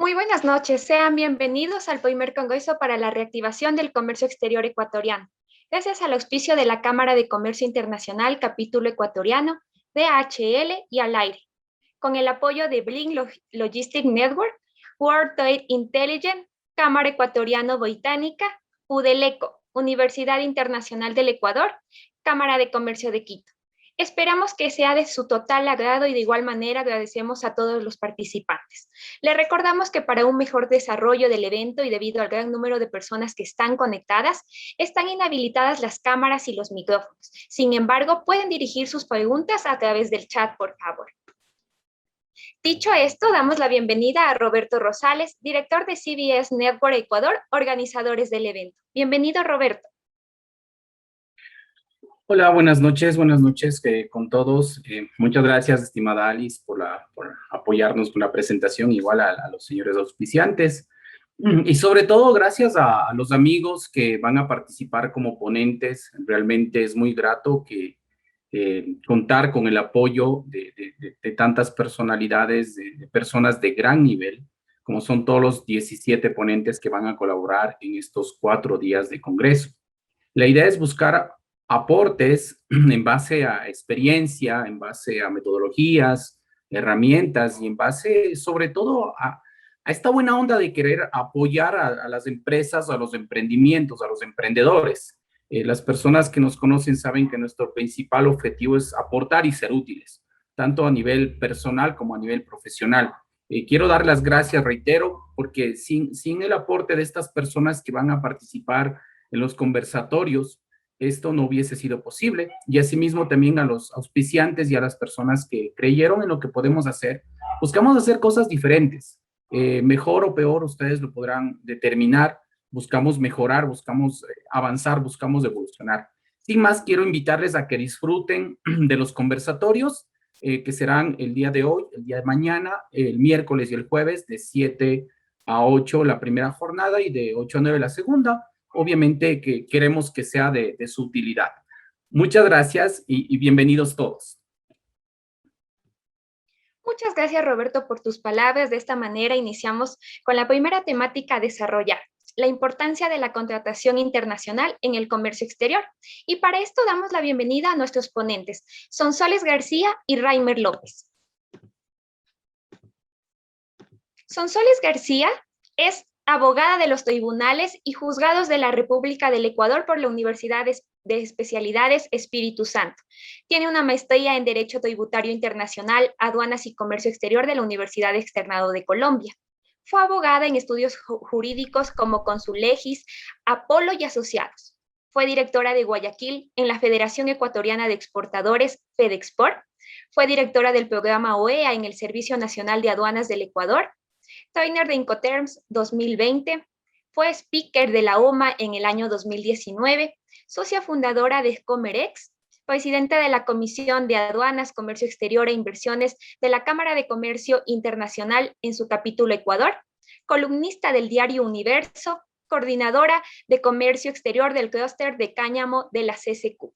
Muy buenas noches, sean bienvenidos al primer Congreso para la Reactivación del Comercio Exterior Ecuatoriano. Gracias al auspicio de la Cámara de Comercio Internacional, capítulo ecuatoriano, DHL y al aire, con el apoyo de Blink Logistic Network, World Trade Intelligence, Cámara Ecuatoriano-Británica, UDELECO, Universidad Internacional del Ecuador, Cámara de Comercio de Quito. Esperamos que sea de su total agrado y de igual manera agradecemos a todos los participantes. Le recordamos que para un mejor desarrollo del evento y debido al gran número de personas que están conectadas, están inhabilitadas las cámaras y los micrófonos. Sin embargo, pueden dirigir sus preguntas a través del chat, por favor. Dicho esto, damos la bienvenida a Roberto Rosales, director de CBS Network Ecuador, organizadores del evento. Bienvenido, Roberto. Hola, buenas noches con todos. Muchas gracias, estimada Alice, por apoyarnos con la presentación, igual a los señores auspiciantes. Y sobre todo, gracias a los amigos que van a participar como ponentes. Realmente es muy grato que contar con el apoyo de tantas personalidades, de personas de gran nivel, como son todos los 17 ponentes que van a colaborar en estos 4 días de congreso. La idea es buscar aportes en base a experiencia, en base a metodologías, herramientas y en base sobre todo a esta buena onda de querer apoyar a las empresas, a los emprendimientos, a los emprendedores. Las personas que nos conocen saben que nuestro principal objetivo es aportar y ser útiles, tanto a nivel personal como a nivel profesional. Quiero dar las gracias, reitero, porque sin el aporte de estas personas que van a participar en los conversatorios, esto no hubiese sido posible. Y asimismo también a los auspiciantes y a las personas que creyeron en lo que podemos hacer. Buscamos hacer cosas diferentes. Mejor o peor, ustedes lo podrán determinar. Buscamos mejorar, buscamos avanzar, buscamos evolucionar. Sin más, quiero invitarles a que disfruten de los conversatorios que serán el día de hoy, el día de mañana, el miércoles y el jueves, de 7 a 8 la primera jornada y de 8 a 9 la segunda. Obviamente que queremos que sea de su utilidad. Muchas gracias y bienvenidos todos. Muchas gracias, Roberto, por tus palabras. De esta manera iniciamos con la primera temática a desarrollar, la importancia de la contratación internacional en el comercio exterior. Y para esto damos la bienvenida a nuestros ponentes, Sonsoles García y Raimer López. Sonsoles García es abogada de los tribunales y juzgados de la República del Ecuador por la Universidad de Especialidades Espíritu Santo. Tiene una maestría en Derecho Tributario Internacional, Aduanas y Comercio Exterior de la Universidad Externado de Colombia. Fue abogada en estudios jurídicos como Consulegis, Apolo y Asociados. Fue directora de Guayaquil en la Federación Ecuatoriana de Exportadores, FEDEXPORT. Fue directora del programa OEA en el Servicio Nacional de Aduanas del Ecuador. Trainer de Incoterms 2020, fue speaker de la OMA en el año 2019, socia fundadora de Comerex, presidenta de la Comisión de Aduanas, Comercio Exterior e Inversiones de la Cámara de Comercio Internacional en su capítulo Ecuador, columnista del diario Universo, coordinadora de Comercio Exterior del clúster de cáñamo de la CCQ.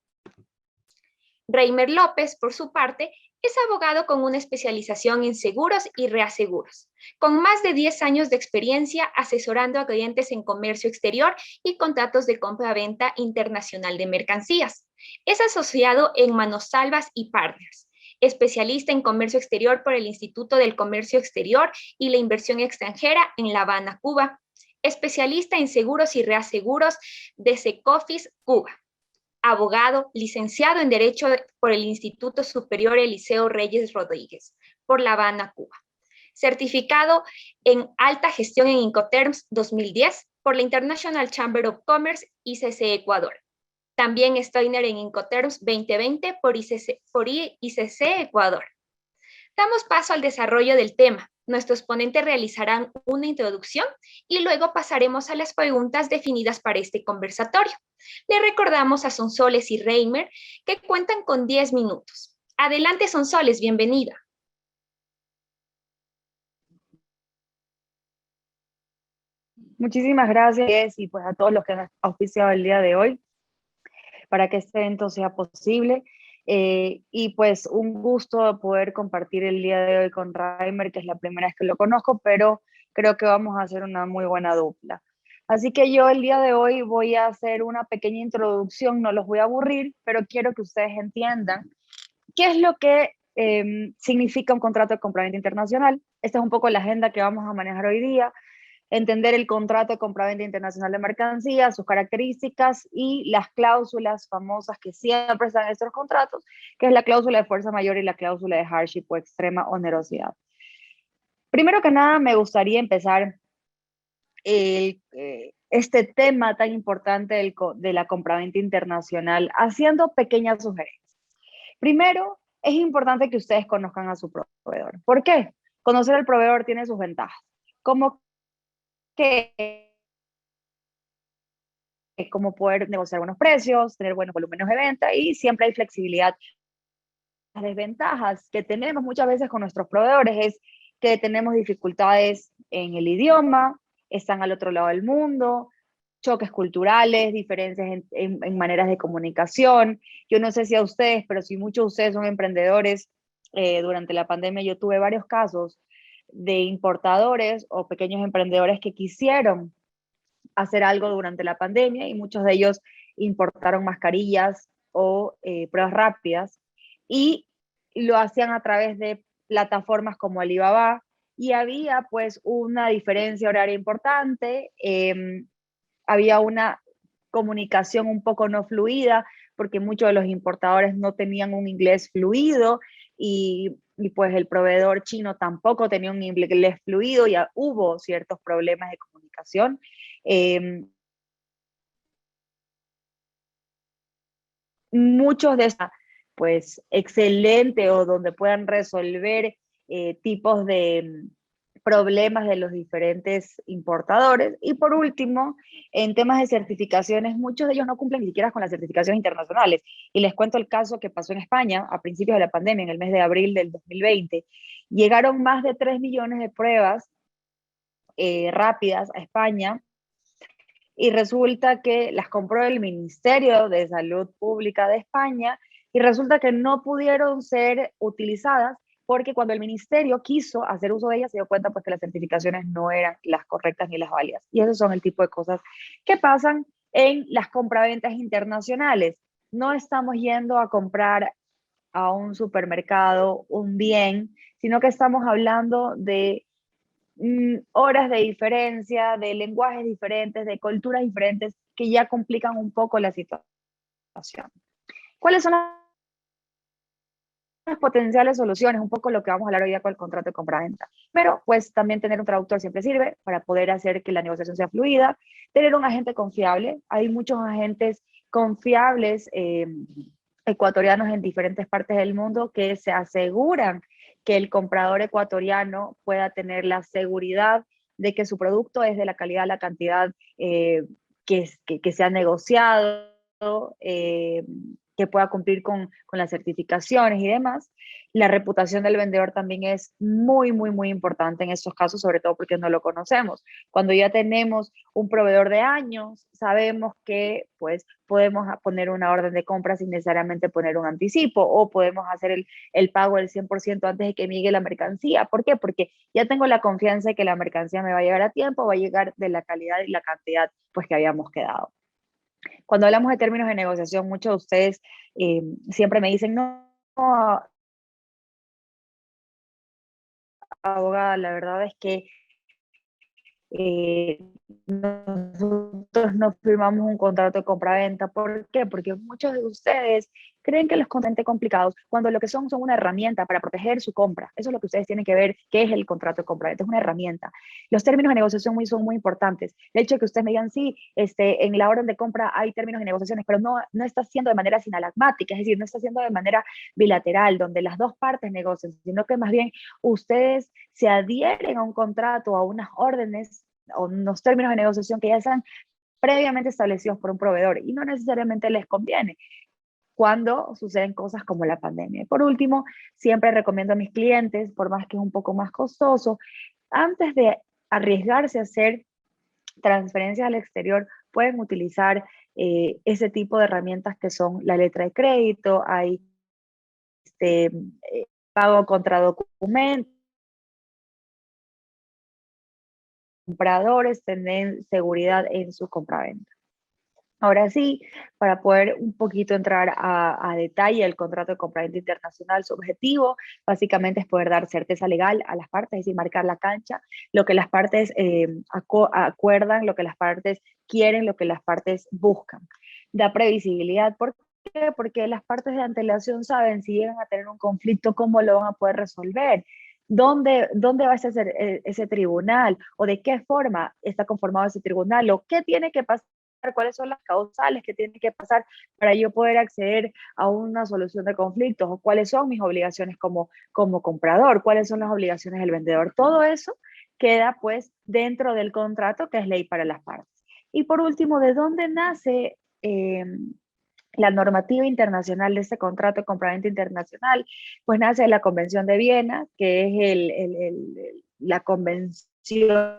Reimer López, por su parte, es abogado con una especialización en seguros y reaseguros, con más de 10 años de experiencia asesorando a clientes en comercio exterior y contratos de compra-venta internacional de mercancías. Es asociado en Manosalvas y Partners, especialista en comercio exterior por el Instituto del Comercio Exterior y la Inversión Extranjera en La Habana, Cuba, especialista en seguros y reaseguros de Secofis, Cuba. Abogado, licenciado en Derecho por el Instituto Superior Eliseo Reyes Rodríguez, por La Habana, Cuba. Certificado en Alta Gestión en Incoterms 2010 por la International Chamber of Commerce, ICC Ecuador. También es trainer en Incoterms 2020 por ICC Ecuador. Damos paso al desarrollo del tema. Nuestros ponentes realizarán una introducción y luego pasaremos a las preguntas definidas para este conversatorio. Le recordamos a Sonsoles y Reimer que cuentan con 10 minutos. Adelante, Sonsoles, bienvenida. Muchísimas gracias y pues a todos los que han auspiciado el día de hoy para que este evento sea posible. Y pues un gusto poder compartir el día de hoy con Reimer, que es la primera vez que lo conozco, pero creo que vamos a hacer una muy buena dupla. Así que yo el día de hoy voy a hacer una pequeña introducción, no los voy a aburrir, pero quiero que ustedes entiendan qué es lo que significa un contrato de compraventa internacional. Esta es un poco la agenda que vamos a manejar hoy día. Entender el contrato de compraventa internacional de mercancías, sus características y las cláusulas famosas que siempre están en estos contratos, que es la cláusula de fuerza mayor y la cláusula de hardship o extrema onerosidad. Primero que nada, me gustaría empezar este tema tan importante de la compraventa internacional haciendo pequeñas sugerencias. Primero, es importante que ustedes conozcan a su proveedor. ¿Por qué? Conocer al proveedor tiene sus ventajas, como que como poder negociar buenos precios, tener buenos volúmenes de venta y siempre hay flexibilidad. Las desventajas que tenemos muchas veces con nuestros proveedores es que tenemos dificultades en el idioma, están al otro lado del mundo, choques culturales, diferencias en maneras de comunicación. Yo no sé si a ustedes, pero si muchos de ustedes son emprendedores, durante la pandemia yo tuve varios casos de importadores o pequeños emprendedores que quisieron hacer algo durante la pandemia y muchos de ellos importaron mascarillas o pruebas rápidas y lo hacían a través de plataformas como Alibaba y había pues una diferencia horaria importante, había una comunicación un poco no fluida porque muchos de los importadores no tenían un inglés fluido y pues el proveedor chino tampoco tenía un inglés fluido y hubo ciertos problemas de comunicación. Muchos de estos, pues, excelente o donde puedan resolver tipos de problemas de los diferentes importadores. Y por último, en temas de certificaciones, muchos de ellos no cumplen ni siquiera con las certificaciones internacionales. Y les cuento el caso que pasó en España a principios de la pandemia, en el mes de abril del 2020. Llegaron más de 3 millones de pruebas rápidas a España y resulta que las compró el Ministerio de Salud Pública de España y resulta que no pudieron ser utilizadas porque cuando el ministerio quiso hacer uso de ellas se dio cuenta pues que las certificaciones no eran las correctas ni las válidas. Y esos son el tipo de cosas que pasan en las compraventas internacionales. No estamos yendo a comprar a un supermercado un bien, sino que estamos hablando de horas de diferencia, de lenguajes diferentes, de culturas diferentes, que ya complican un poco la situación. ¿Cuáles son las potenciales soluciones? Un poco lo que vamos a hablar hoy día con el contrato de compra-venta. Pero pues también tener un traductor siempre sirve para poder hacer que la negociación sea fluida, tener un agente confiable. Hay muchos agentes confiables ecuatorianos en diferentes partes del mundo que se aseguran que el comprador ecuatoriano pueda tener la seguridad de que su producto es de la calidad, la cantidad que se ha negociado, eh, que pueda cumplir con las certificaciones y demás. La reputación del vendedor también es muy, muy, muy importante en estos casos, sobre todo porque no lo conocemos. Cuando ya tenemos un proveedor de años, sabemos que pues podemos poner una orden de compra sin necesariamente poner un anticipo o podemos hacer el pago del 100% antes de que llegue la mercancía. ¿Por qué? Porque ya tengo la confianza de que la mercancía me va a llegar a tiempo, va a llegar de la calidad y la cantidad pues que habíamos quedado. Cuando hablamos de términos de negociación, muchos de ustedes siempre me dicen, no, abogada, la verdad es que nosotros no firmamos un contrato de compra-venta. ¿Por qué? Porque muchos de ustedes creen que los contratos son complicados cuando lo que son una herramienta para proteger su compra. Eso es lo que ustedes tienen que ver, qué es el contrato de compra-venta, es una herramienta. Los términos de negociación son muy importantes. El hecho de que ustedes me digan, sí, en la orden de compra hay términos de negociaciones, pero no está haciendo de manera sinalagmática, es decir, no está haciendo de manera bilateral, donde las dos partes negocian, sino que más bien ustedes se adhieren a un contrato, a unas órdenes o unos términos de negociación que ya están previamente establecidos por un proveedor y no necesariamente les conviene cuando suceden cosas como la pandemia. Por último, siempre recomiendo a mis clientes, por más que es un poco más costoso, antes de arriesgarse a hacer transferencias al exterior, pueden utilizar ese tipo de herramientas que son la letra de crédito, hay pago contra documento, compradores tener seguridad en su compraventa. Ahora sí, para poder un poquito entrar a detalle el contrato de compraventa internacional, su objetivo básicamente es poder dar certeza legal a las partes, es decir, marcar la cancha, lo que las partes acuerdan, lo que las partes quieren, lo que las partes buscan. Da previsibilidad. ¿Por qué? Porque las partes de antelación saben si llegan a tener un conflicto, cómo lo van a poder resolver. ¿Dónde va a ser ese tribunal? ¿O de qué forma está conformado ese tribunal? ¿O qué tiene que pasar? ¿Cuáles son las causales que tienen que pasar para yo poder acceder a una solución de conflictos? ¿O cuáles son mis obligaciones como comprador? ¿Cuáles son las obligaciones del vendedor? Todo eso queda pues dentro del contrato, que es ley para las partes. Y por último, ¿de dónde nace la normativa internacional de este contrato de compraventa internacional? Pues nace de la Convención de Viena, que es la convención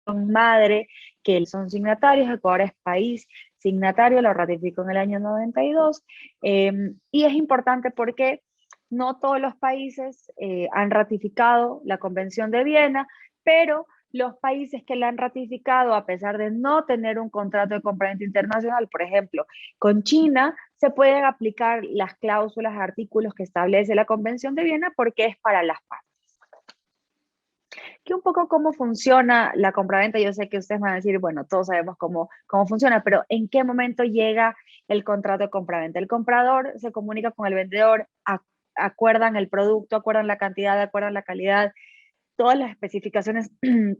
madre, que son signatarios. Ecuador es país signatario, lo ratificó en el año 92, y es importante porque no todos los países han ratificado la Convención de Viena, pero los países que la han ratificado, a pesar de no tener un contrato de compraventa internacional, por ejemplo, con China, se pueden aplicar las cláusulas, artículos que establece la Convención de Viena porque es para las partes. Que un poco cómo funciona la compraventa. Yo sé que ustedes van a decir, bueno, todos sabemos cómo funciona, pero ¿en qué momento llega el contrato de compraventa? El comprador se comunica con el vendedor, acuerdan el producto, acuerdan la cantidad, acuerdan la calidad, todas las especificaciones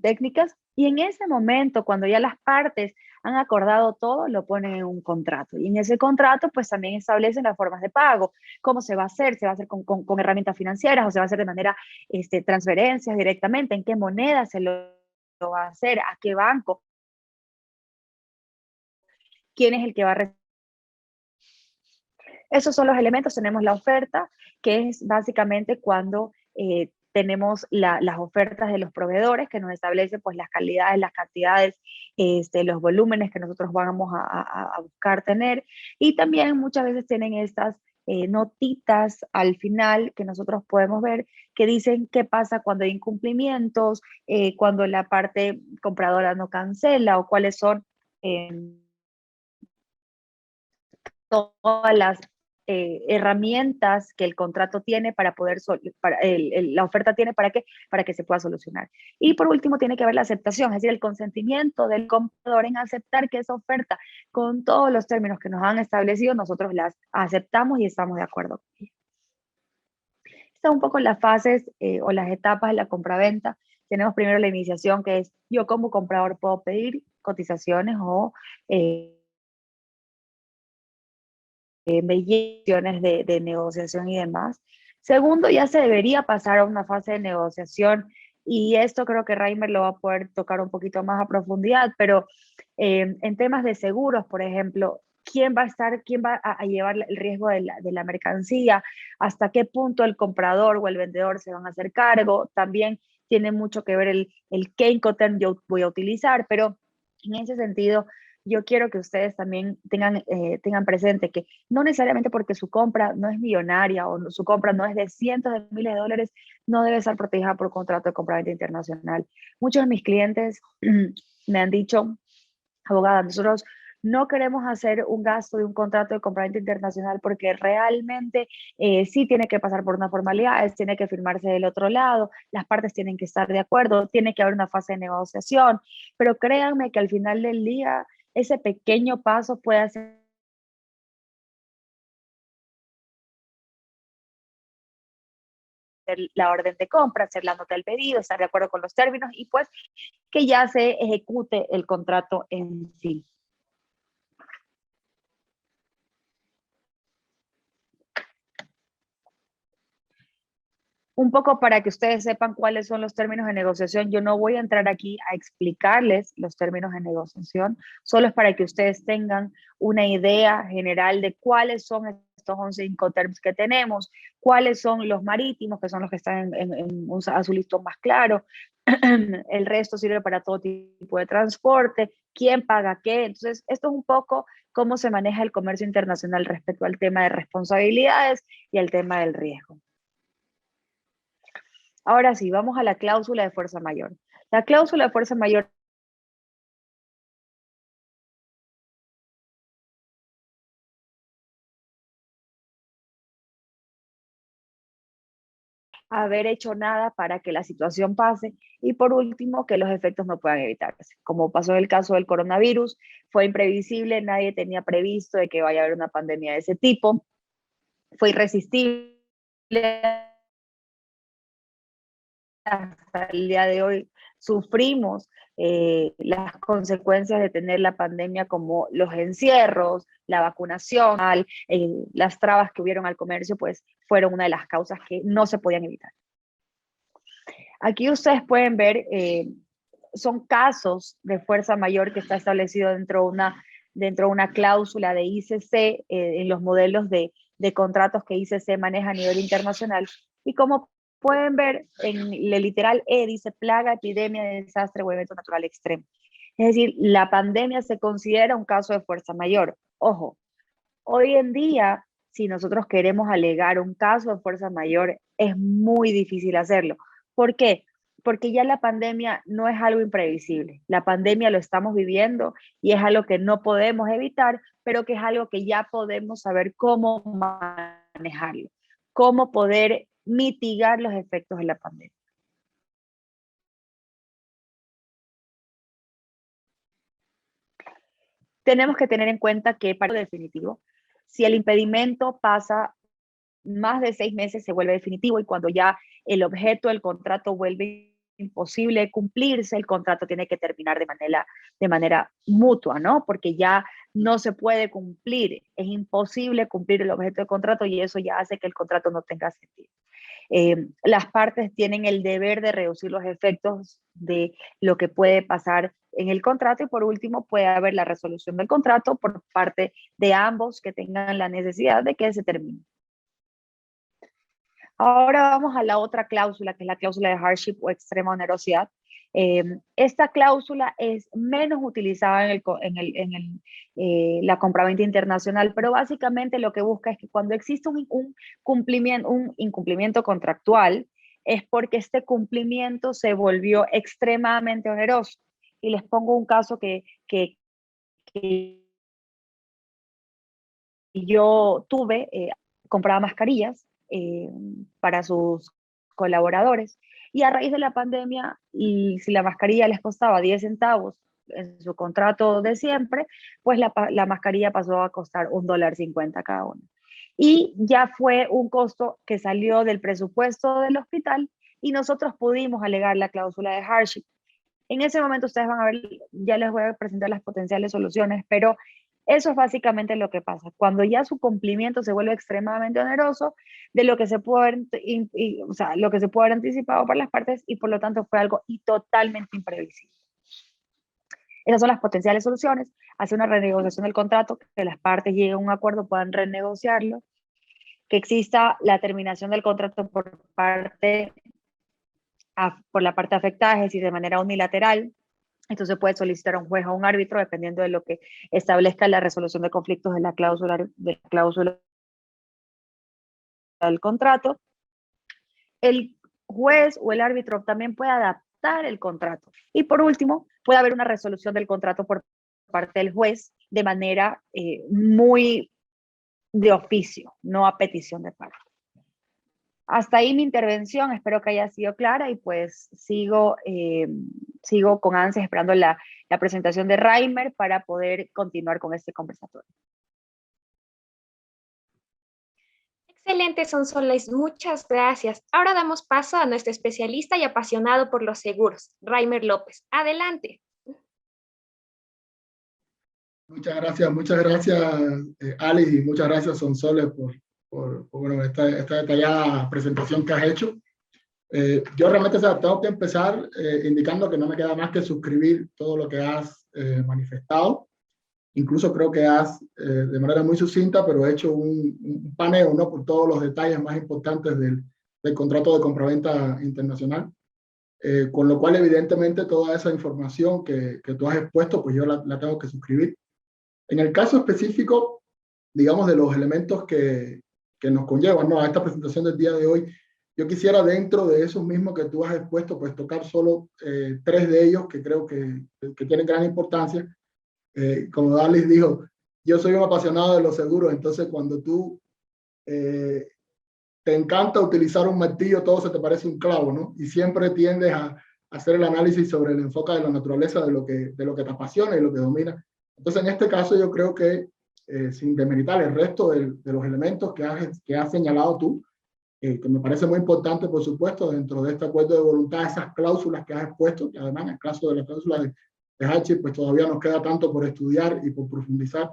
técnicas, y en ese momento, cuando ya las partes han acordado todo, lo ponen en un contrato. Y en ese contrato, pues también establecen las formas de pago, cómo se va a hacer con herramientas financieras, o se va a hacer de manera transferencias directamente, en qué moneda lo va a hacer, a qué banco, quién es el que va a recibir. Esos son los elementos. Tenemos la oferta, que es básicamente cuando tenemos las ofertas de los proveedores que nos establecen pues las calidades, las cantidades, los volúmenes que nosotros vamos a buscar tener. Y también muchas veces tienen estas notitas al final que nosotros podemos ver que dicen qué pasa cuando hay incumplimientos, cuando la parte compradora no cancela, o cuáles son todas las herramientas que el contrato tiene para poder, la oferta tiene para que se pueda solucionar. Y por último tiene que haber la aceptación, es decir, el consentimiento del comprador en aceptar que esa oferta, con todos los términos que nos han establecido, nosotros las aceptamos y estamos de acuerdo con ella. Estas son un poco las fases o las etapas de la compraventa. Tenemos primero la iniciación, que es yo como comprador puedo pedir cotizaciones o mediaciones de negociación y demás. Segundo, ya se debería pasar a una fase de negociación, y esto creo que Reimer lo va a poder tocar un poquito más a profundidad, pero en temas de seguros, por ejemplo, quién va a llevar el riesgo de la mercancía, hasta qué punto el comprador o el vendedor se van a hacer cargo. También tiene mucho que ver qué Incoterm yo voy a utilizar, pero en ese sentido yo quiero que ustedes también tengan presente que no necesariamente porque su compra no es millonaria o su compra no es de cientos de miles de dólares, no debe ser protegida por contrato de compraventa internacional. Muchos de mis clientes me han dicho, abogada, nosotros no queremos hacer un gasto de un contrato de compraventa internacional porque realmente sí tiene que pasar por una formalidad, tiene que firmarse del otro lado, las partes tienen que estar de acuerdo, tiene que haber una fase de negociación, pero créanme que al final del día ese pequeño paso puede hacer la orden de compra, hacer la nota del pedido, estar de acuerdo con los términos y pues que ya se ejecute el contrato en sí. Un poco para que ustedes sepan cuáles son los términos de negociación. Yo no voy a entrar aquí a explicarles los términos de negociación, solo es para que ustedes tengan una idea general de cuáles son estos 11 Incoterms que tenemos, cuáles son los marítimos, que son los que están en un azul listón más claro. El resto sirve para todo tipo de transporte, quién paga qué. Entonces, esto es un poco cómo se maneja el comercio internacional respecto al tema de responsabilidades y al tema del riesgo. Ahora sí, vamos a la cláusula de fuerza mayor. La cláusula de fuerza mayor haber hecho nada para que la situación pase y por último que los efectos no puedan evitarse. Como pasó en el caso del coronavirus, fue imprevisible, nadie tenía previsto de que vaya a haber una pandemia de ese tipo, fue irresistible hasta el día de hoy. Sufrimos las consecuencias de tener la pandemia como los encierros, la vacunación, las trabas que hubieron al comercio, pues fueron una de las causas que no se podían evitar. Aquí ustedes pueden ver, son casos de fuerza mayor que está establecido dentro de una cláusula de ICC en los modelos de contratos que ICC maneja a nivel internacional. Y como pueden ver, en el literal E dice plaga, epidemia, desastre o evento natural extremo. Es decir, la pandemia se considera un caso de fuerza mayor. Ojo, hoy en día, si nosotros queremos alegar un caso de fuerza mayor, es muy difícil hacerlo. ¿Por qué? Porque ya la pandemia no es algo imprevisible. La pandemia lo estamos viviendo y es algo que no podemos evitar, pero que es algo que ya podemos saber cómo manejarlo, cómo poder mitigar los efectos de la pandemia. Tenemos que tener en cuenta que para lo definitivo, si el impedimento pasa más de 6 meses, se vuelve definitivo y cuando ya el objeto del contrato vuelve imposible cumplirse, el contrato tiene que terminar de manera mutua, ¿no? Porque ya no se puede cumplir, es imposible cumplir el objeto del contrato y eso ya hace que el contrato no tenga sentido. Las partes tienen el deber de reducir los efectos de lo que puede pasar en el contrato y por último puede haber la resolución del contrato por parte de ambos que tengan la necesidad de que se termine. Ahora vamos a la otra cláusula, que es la cláusula de hardship o extrema onerosidad. Esta cláusula es menos utilizada en la compraventa internacional, pero básicamente lo que busca es que cuando existe un incumplimiento contractual, es porque este cumplimiento se volvió extremadamente oneroso. Y les pongo un caso que yo tuve, compraba mascarillas para sus colaboradores. Y a raíz de la pandemia, y si la mascarilla les costaba 10 centavos en su contrato de siempre, pues la mascarilla pasó a costar $1.50 cada una. Y ya fue un costo que salió del presupuesto del hospital y nosotros pudimos alegar la cláusula de hardship. En ese momento ustedes van a ver, ya les voy a presentar las potenciales soluciones, pero eso es básicamente lo que pasa. Cuando ya su cumplimiento se vuelve extremadamente oneroso de lo que se pudo haber, o sea, lo que se pudo haber anticipado por las partes y por lo tanto fue algo totalmente imprevisible. Esas son las potenciales soluciones. Hacer una renegociación del contrato, que las partes lleguen a un acuerdo, puedan renegociarlo, que exista la terminación del contrato por la parte afectada, es decir, de manera unilateral. Esto se puede solicitar a un juez o a un árbitro dependiendo de lo que establezca la resolución de conflictos de la cláusula del contrato. El juez o el árbitro también puede adaptar el contrato. Y por último, puede haber una resolución del contrato por parte del juez de manera muy de oficio, no a petición de parte. Hasta ahí mi intervención, espero que haya sido clara y pues sigo con ansias esperando la presentación de Reimer para poder continuar con este conversatorio. Excelente, Sonsoles, muchas gracias. Ahora damos paso a nuestro especialista y apasionado por los seguros, Reimer López. Adelante. Muchas gracias, Ali, y muchas gracias, Sonsoles, por bueno, esta detallada presentación que has hecho. Yo realmente tengo que empezar indicando que no me queda más que suscribir todo lo que has manifestado. Incluso creo que has, de manera muy sucinta, pero hecho un paneo, ¿no?, por todos los detalles más importantes del contrato de compraventa internacional. Con lo cual, evidentemente, toda esa información que tú has expuesto, pues yo la tengo que suscribir. En el caso específico, digamos, de los elementos que nos conllevan, ¿no?, a esta presentación del día de hoy, Yo quisiera, dentro de esos mismos que tú has expuesto, pues tocar solo 3 de ellos que creo que tienen gran importancia. Como Alice dijo, yo soy un apasionado de los seguros, entonces cuando tú te encanta utilizar un martillo, todo se te parece un clavo, ¿no? Y siempre tiendes a hacer el análisis sobre el enfoque de la naturaleza de lo que te apasiona y lo que domina. Entonces, en este caso, yo creo que, sin demeritar el resto de los elementos que has señalado tú, que me parece muy importante, por supuesto, dentro de este acuerdo de voluntad, esas cláusulas que has expuesto, que además en el caso de la cláusula de Hatchett, pues todavía nos queda tanto por estudiar y por profundizar.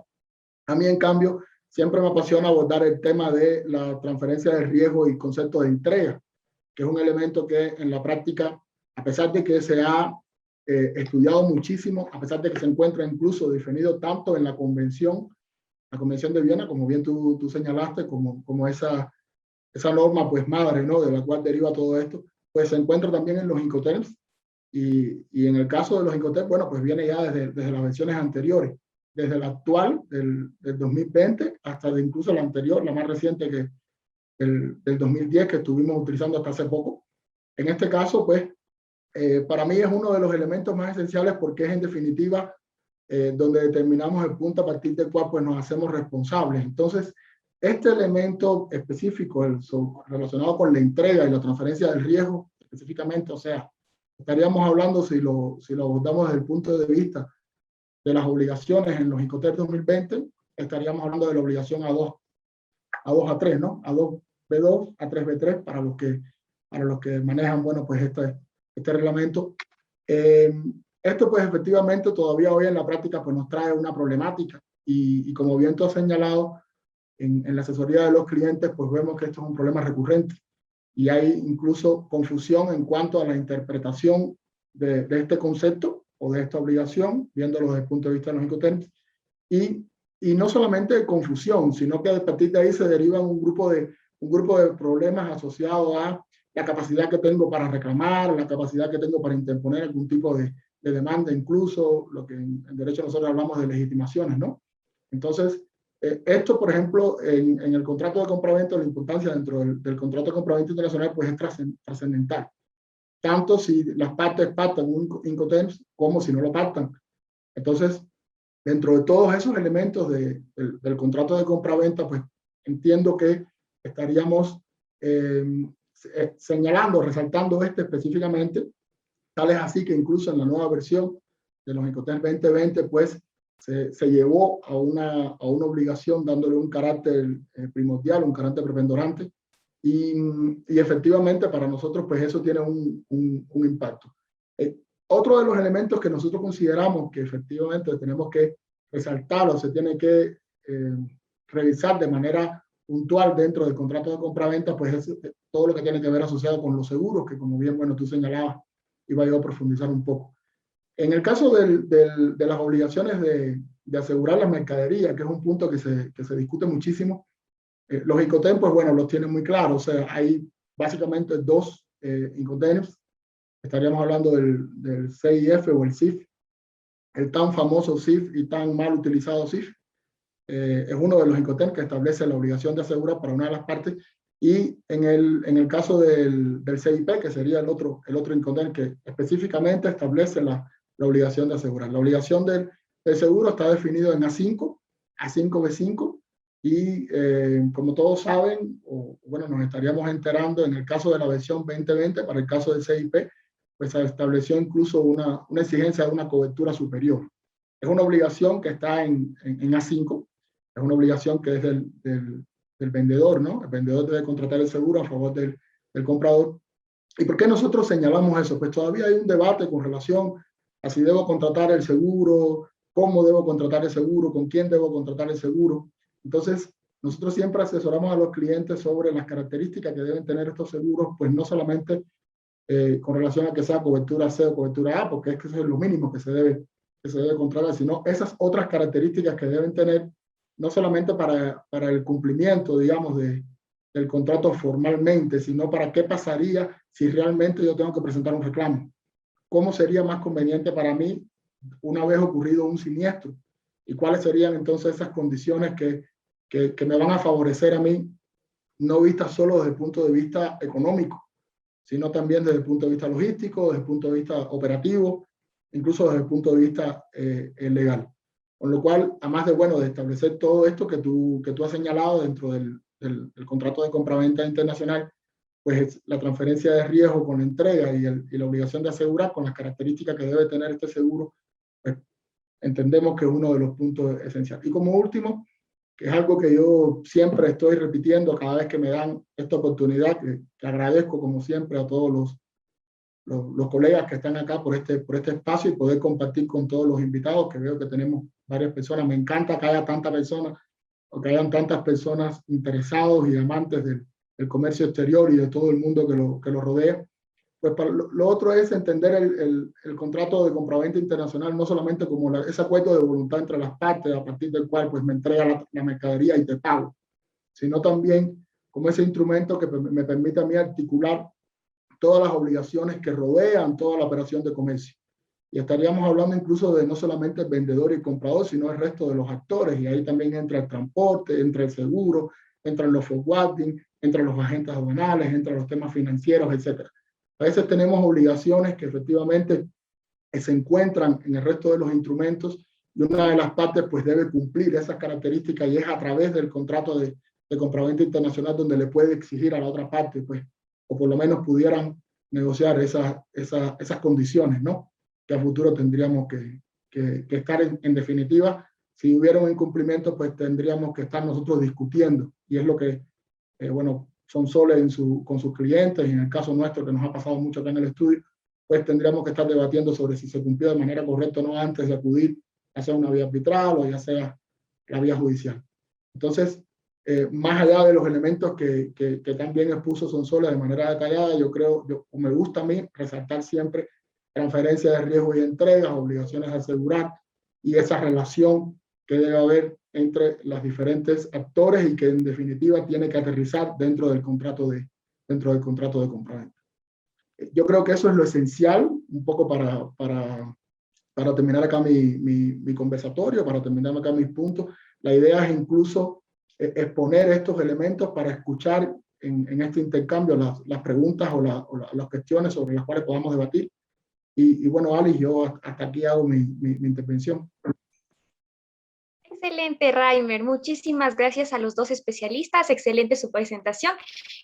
A mí, en cambio, siempre me apasiona abordar el tema de la transferencia de riesgo y concepto de entrega, que es un elemento que en la práctica, a pesar de que se ha estudiado muchísimo, a pesar de que se encuentra incluso definido tanto en la Convención de Viena, como bien tú señalaste, como esa norma pues madre, ¿no?, de la cual deriva todo esto, pues se encuentra también en los Incoterms, y en el caso de los Incoterms, bueno, pues viene ya desde las versiones anteriores, desde la actual del 2020 hasta incluso la anterior, la más reciente, que del 2010, que estuvimos utilizando hasta hace poco. En este caso, pues, para mí es uno de los elementos más esenciales, porque es en definitiva donde determinamos el punto a partir del cual pues nos hacemos responsables. Entonces, este elemento específico, relacionado con la entrega y la transferencia del riesgo, específicamente, o sea, estaríamos hablando, si lo abordamos desde el punto de vista de las obligaciones en los Incoterms 2020, estaríamos hablando de la obligación A2 a 3, ¿no? A2B2, A3B3, para los que manejan, bueno, pues este reglamento. Esto, pues, efectivamente, todavía hoy en la práctica, pues, nos trae una problemática, y como bien tú has señalado, en la asesoría de los clientes, pues vemos que esto es un problema recurrente, y hay incluso confusión en cuanto a la interpretación de este concepto o de esta obligación, viéndolo desde el punto de vista de los Incoterms, y no solamente confusión, sino que a partir de ahí se derivan un grupo de problemas asociados a la capacidad que tengo para reclamar, la capacidad que tengo para interponer algún tipo de demanda, incluso lo que en derecho nosotros hablamos de legitimaciones, ¿no? Entonces, esto, por ejemplo, en el contrato de compraventa, la importancia dentro del contrato de compraventa internacional, pues es trascendental. Tanto si las partes pactan un Incoterms como si no lo pactan. Entonces, dentro de todos esos elementos del contrato de compraventa, pues entiendo que estaríamos señalando, resaltando específicamente. Tal es así que incluso en la nueva versión de los Incoterms 2020, pues se llevó a una obligación, dándole un carácter primordial, un carácter preponderante, y efectivamente para nosotros, pues eso tiene un impacto. Otro de los elementos que nosotros consideramos que efectivamente tenemos que resaltar, o se tiene que revisar de manera puntual dentro del contrato de compraventa, pues es todo lo que tiene que ver asociado con los seguros, que como bien, bueno, tú señalabas, iba yo a profundizar un poco. En el caso de las obligaciones de asegurar las mercaderías, que es un punto que se discute muchísimo, los Incoterms, pues bueno, los tienen muy claros. O sea, hay básicamente 2 Incoterms. Estaríamos hablando del CIF o el CIF, el tan famoso CIF y tan mal utilizado CIF. Es uno de los Incoterms que establece la obligación de asegurar para una de las partes, y en el caso del CIP, que sería el otro Incoterm que específicamente establece la obligación de asegurar. La obligación del seguro está definido en A5, A5B5, y como todos saben, o bueno, nos estaríamos enterando, en el caso de la versión 2020, para el caso del CIP, pues se estableció incluso una exigencia de una cobertura superior. Es una obligación que está en A5, es una obligación que es del vendedor, ¿no? El vendedor debe contratar el seguro a favor del comprador. ¿Y por qué nosotros señalamos eso? Pues todavía hay un debate con relación a si debo contratar el seguro, cómo debo contratar el seguro, con quién debo contratar el seguro. Entonces, nosotros siempre asesoramos a los clientes sobre las características que deben tener estos seguros, pues no solamente con relación a que sea cobertura C o cobertura A, porque es que eso es lo mínimo que se debe contratar, sino esas otras características que deben tener, no solamente para el cumplimiento, digamos, del contrato formalmente, sino para qué pasaría si realmente yo tengo que presentar un reclamo. ¿Cómo sería más conveniente para mí una vez ocurrido un siniestro? ¿Y cuáles serían entonces esas condiciones que me van a favorecer a mí no vista solo desde el punto de vista económico, sino también desde el punto de vista logístico, desde el punto de vista operativo, incluso desde el punto de vista legal. Con lo cual, además de, bueno, de establecer todo esto que tú has señalado dentro del contrato de compraventa internacional, pues la transferencia de riesgo con la entrega y la obligación de asegurar con las características que debe tener este seguro, pues entendemos que es uno de los puntos esenciales. Y como último, que es algo que yo siempre estoy repitiendo cada vez que me dan esta oportunidad, que agradezco como siempre a todos los colegas que están acá por este espacio y poder compartir con todos los invitados, que veo que tenemos varias personas. Me encanta que haya tantas personas, o que hayan tantas personas interesados y amantes del comercio exterior y de todo el mundo que lo rodea. Pues lo otro es entender el contrato de compraventa internacional no solamente como ese acuerdo de voluntad entre las partes, a partir del cual pues me entrega la mercadería y te pago, sino también como ese instrumento que me permite a mí articular todas las obligaciones que rodean toda la operación de comercio. Y estaríamos hablando incluso de no solamente el vendedor y el comprador, sino el resto de los actores. Y ahí también entra el transporte, entra el seguro, entran los forwarding, entran los agentes aduanales, entran los temas financieros, etc. A veces tenemos obligaciones que efectivamente se encuentran en el resto de los instrumentos y una de las partes pues debe cumplir esas características y es a través del contrato de compraventa internacional donde le puede exigir a la otra parte, pues, o por lo menos pudieran negociar esas condiciones, ¿no? Que a futuro tendríamos que estar en definitiva. Si hubiera un incumplimiento, pues tendríamos que estar nosotros discutiendo y es lo que, bueno, Sonsoles con sus clientes, y en el caso nuestro, que nos ha pasado mucho acá en el estudio, pues tendríamos que estar debatiendo sobre si se cumplió de manera correcta o no antes de acudir, ya sea una vía arbitral o ya sea la vía judicial. Entonces, más allá de los elementos que también expuso Sonsoles de manera detallada, me gusta a mí resaltar siempre transferencia de riesgo y entregas, obligaciones de asegurar y esa relación que debe haber entre los diferentes actores y que en definitiva tiene que aterrizar dentro del contrato de compraventa. Yo creo que eso es lo esencial, un poco para terminar acá mi conversatorio, para terminar acá mis puntos. La idea es incluso exponer estos elementos para escuchar en este intercambio las preguntas o las cuestiones sobre las cuales podamos debatir. Y bueno, Alice, yo hasta aquí hago mi intervención. Excelente, Reimer. Muchísimas gracias a los dos especialistas. Excelente su presentación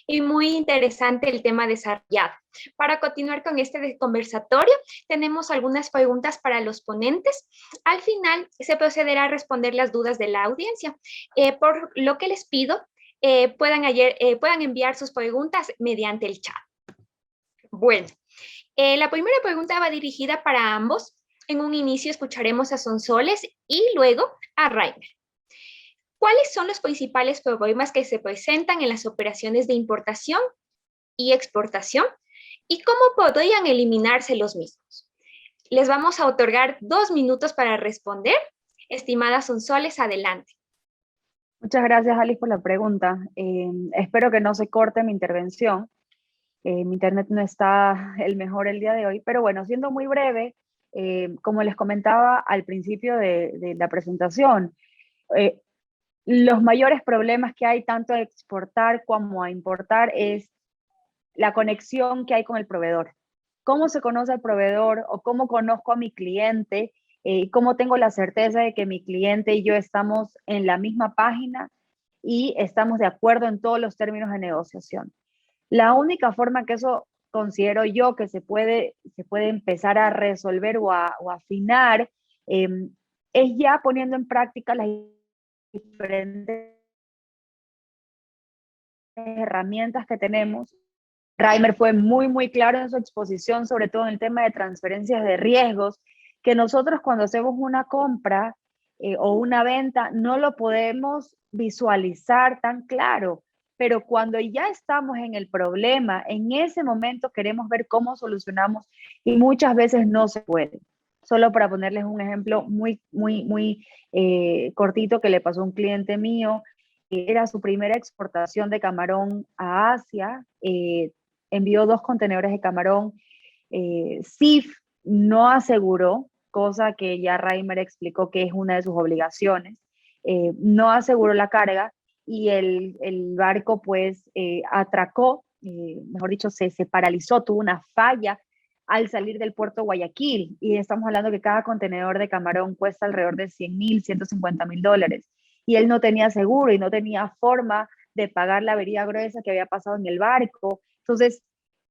y muy interesante el tema desarrollado. Para continuar con este conversatorio, tenemos algunas preguntas para los ponentes. Al final se procederá a responder las dudas de la audiencia, por lo que les pido puedan enviar sus preguntas mediante el chat. Bueno, la primera pregunta va dirigida para ambos. En un inicio escucharemos a Sonsoles y luego a Reimer. ¿Cuáles son los principales problemas que se presentan en las operaciones de importación y exportación y cómo podrían eliminarse los mismos? Les vamos a otorgar 2 minutos para responder. Estimada Sonsoles, adelante. Muchas gracias, Alice, por la pregunta. Espero que no se corte mi intervención. Mi internet no está el mejor el día de hoy, pero bueno, siendo muy breve, como les comentaba al principio de la presentación, los mayores problemas que hay tanto a exportar como a importar es la conexión que hay con el proveedor. ¿Cómo se conoce al proveedor o cómo conozco a mi cliente? ¿Cómo tengo la certeza de que mi cliente y yo estamos en la misma página y estamos de acuerdo en todos los términos de negociación? La única forma que eso considero yo que se puede empezar a resolver o a afinar es ya poniendo en práctica las diferentes herramientas que tenemos. Reimer fue muy claro en su exposición, sobre todo en el tema de transferencias de riesgos, que nosotros cuando hacemos una compra o una venta no lo podemos visualizar tan claro, pero cuando ya estamos en el problema, en ese momento queremos ver cómo solucionamos y muchas veces no se puede. Solo para ponerles un ejemplo muy cortito que le pasó a un cliente mío, era su primera exportación de camarón a Asia, envió 2 contenedores de camarón, CIF no aseguró, cosa que ya Reimer explicó que es una de sus obligaciones, no aseguró la carga y el barco pues atracó, mejor dicho, se paralizó, tuvo una falla al salir del puerto Guayaquil, y estamos hablando que cada contenedor de camarón cuesta alrededor de 100.000, $150.000, y él no tenía seguro y no tenía forma de pagar la avería gruesa que había pasado en el barco. Entonces,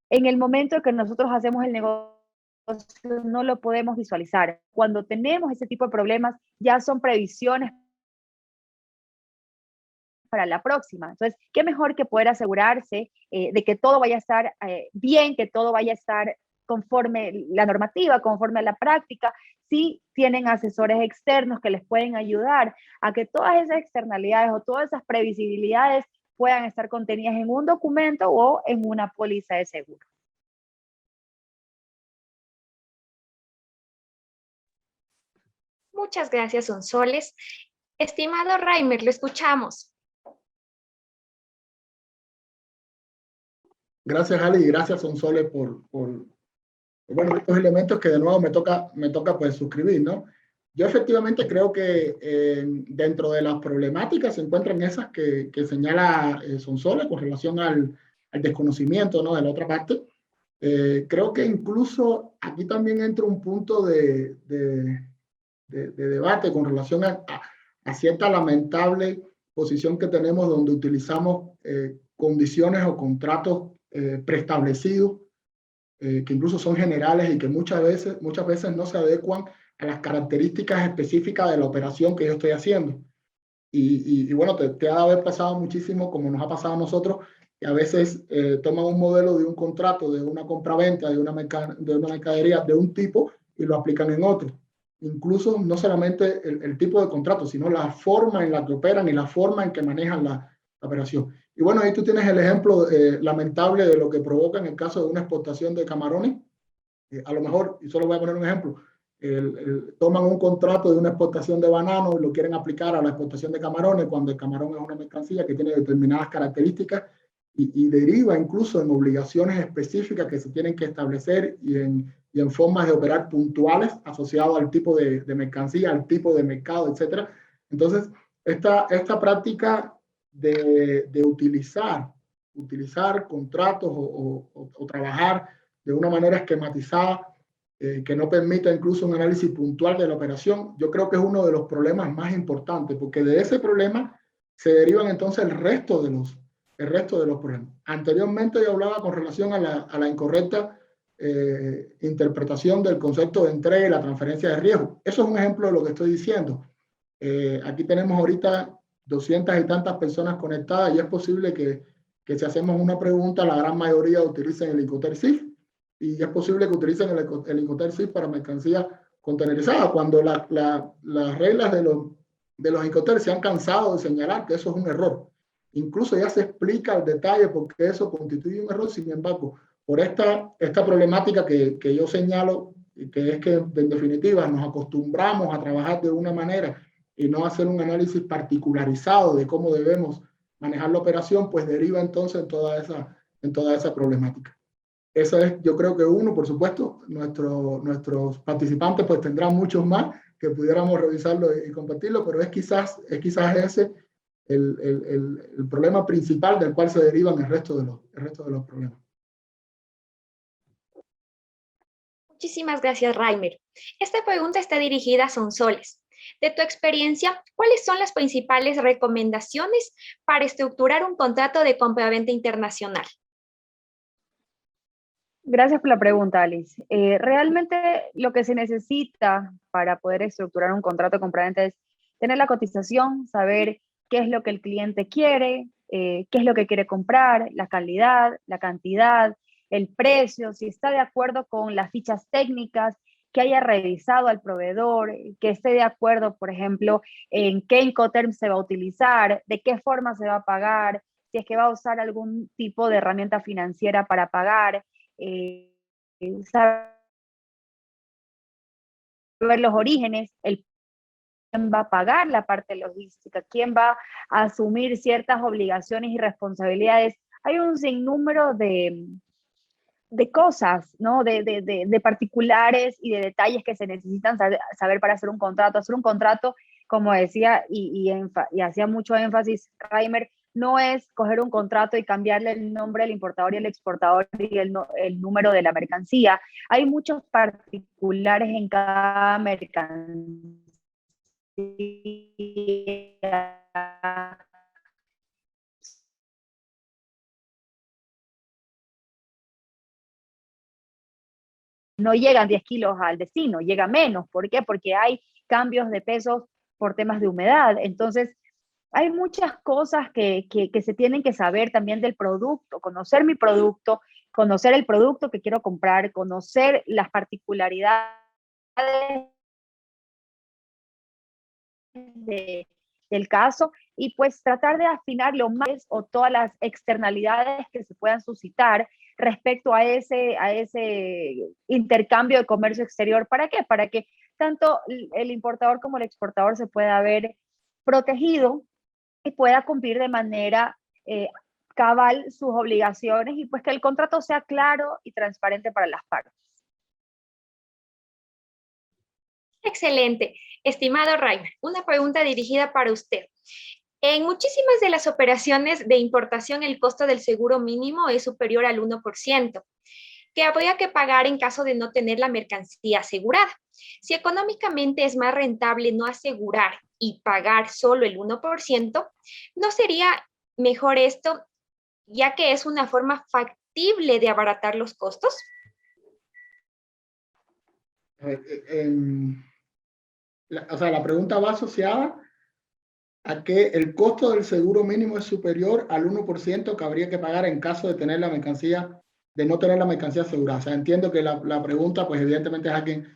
en el momento que nosotros hacemos el negocio, no lo podemos visualizar. Cuando tenemos ese tipo de problemas, ya son previsiones para la próxima. Entonces, qué mejor que poder asegurarse de que todo vaya a estar bien, que todo vaya a estar conforme la normativa, conforme a la práctica. Si tienen asesores externos que les pueden ayudar a que todas esas externalidades o todas esas previsibilidades puedan estar contenidas en un documento o en una póliza de seguro. Muchas gracias, Sonsoles. Estimado Reimer, lo escuchamos. Gracias, Ali, y gracias, Sonsoles, por bueno, estos elementos que de nuevo me toca pues suscribir, ¿no? Yo efectivamente creo que dentro de las problemáticas se encuentran esas que señala Sonsoles con relación al desconocimiento, ¿no? De la otra parte. Creo que incluso aquí también entra un punto de debate con relación a cierta lamentable posición que tenemos donde utilizamos condiciones o contratos preestablecidos que incluso son generales y que muchas veces no se adecuan a las características específicas de la operación que yo estoy haciendo. Y bueno, te ha de haber pasado muchísimo, como nos ha pasado a nosotros, que a veces toman un modelo de un contrato, de una compraventa, de una mercadería de un tipo y lo aplican en otro. Incluso no solamente el tipo de contrato, sino la forma en la que operan y la forma en que manejan la operación. Y bueno, ahí tú tienes el ejemplo lamentable de lo que provoca en el caso de una exportación de camarones. A lo mejor, y solo voy a poner un ejemplo, toman un contrato de una exportación de banano y lo quieren aplicar a la exportación de camarones cuando el camarón es una mercancía que tiene determinadas características y deriva incluso en obligaciones específicas que se tienen que establecer y en formas de operar puntuales asociadas al tipo de mercancía, al tipo de mercado, etc. Entonces, esta práctica de utilizar contratos o trabajar de una manera esquematizada que no permita incluso un análisis puntual de la operación, yo creo que es uno de los problemas más importantes, porque de ese problema se derivan entonces el resto de los problemas. Anteriormente yo hablaba con relación a la incorrecta interpretación del concepto de entrega y la transferencia de riesgo. Eso es un ejemplo de lo que estoy diciendo. Aquí tenemos ahorita 200 y tantas personas conectadas y es posible que si hacemos una pregunta, la gran mayoría utilicen el Incoterm SIF y es posible que utilicen el Incoterm SIF para mercancía contenerizada, cuando las reglas de los Incoterm se han cansado de señalar que eso es un error. Incluso ya se explica al detalle por qué eso constituye un error. Sin embargo, por esta problemática que yo señalo, que es que en definitiva nos acostumbramos a trabajar de una manera y no hacer un análisis particularizado de cómo debemos manejar la operación, pues deriva entonces en toda esa problemática. Eso es, yo creo que uno, por supuesto, nuestros participantes pues tendrán muchos más que pudiéramos revisarlo y compartirlo, pero es quizás ese el problema principal del cual se derivan el resto de los problemas. Muchísimas gracias, Reimer. Esta pregunta está dirigida a Sonsoles. De tu experiencia, ¿cuáles son las principales recomendaciones para estructurar un contrato de compraventa internacional? Gracias por la pregunta, Alice. Realmente lo que se necesita para poder estructurar un contrato de compraventa es tener la cotización, saber qué es lo que el cliente quiere, qué es lo que quiere comprar, la calidad, la cantidad, el precio, si está de acuerdo con las fichas técnicas, que haya revisado al proveedor, que esté de acuerdo, por ejemplo, en qué Incoterm se va a utilizar, de qué forma se va a pagar, si es que va a usar algún tipo de herramienta financiera para pagar, saber los orígenes, quién va a pagar la parte logística, quién va a asumir ciertas obligaciones y responsabilidades. Hay un sinnúmero de cosas, ¿no? De particulares y de detalles que se necesitan saber para hacer un contrato. Hacer un contrato como decía y hacía mucho énfasis Reimer, no es coger un contrato y cambiarle el nombre al importador y el exportador y el número de la mercancía. Hay muchos particulares en cada mercancía. No llegan 10 kilos al destino, llega menos. ¿Por qué? Porque hay cambios de pesos por temas de humedad. Entonces, hay muchas cosas que se tienen que saber también del producto, conocer mi producto, conocer el producto que quiero comprar, conocer las particularidades del caso y pues tratar de afinar lo más o todas las externalidades que se puedan suscitar respecto a ese intercambio de comercio exterior. ¿Para qué? Para que tanto el importador como el exportador se pueda ver protegido y pueda cumplir de manera cabal sus obligaciones y pues que el contrato sea claro y transparente para las partes. Excelente. Estimado Reimer, una pregunta dirigida para usted. En muchísimas de las operaciones de importación, el costo del seguro mínimo es superior al 1%, que habría que pagar en caso de no tener la mercancía asegurada. Si económicamente es más rentable no asegurar y pagar solo el 1%, ¿no sería mejor esto, ya que es una forma factible de abaratar los costos? La pregunta va asociada a que el costo del seguro mínimo es superior al 1% que habría que pagar en caso de tener la mercancía, de no tener la mercancía asegurada. O sea, entiendo que la pregunta, pues evidentemente es alguien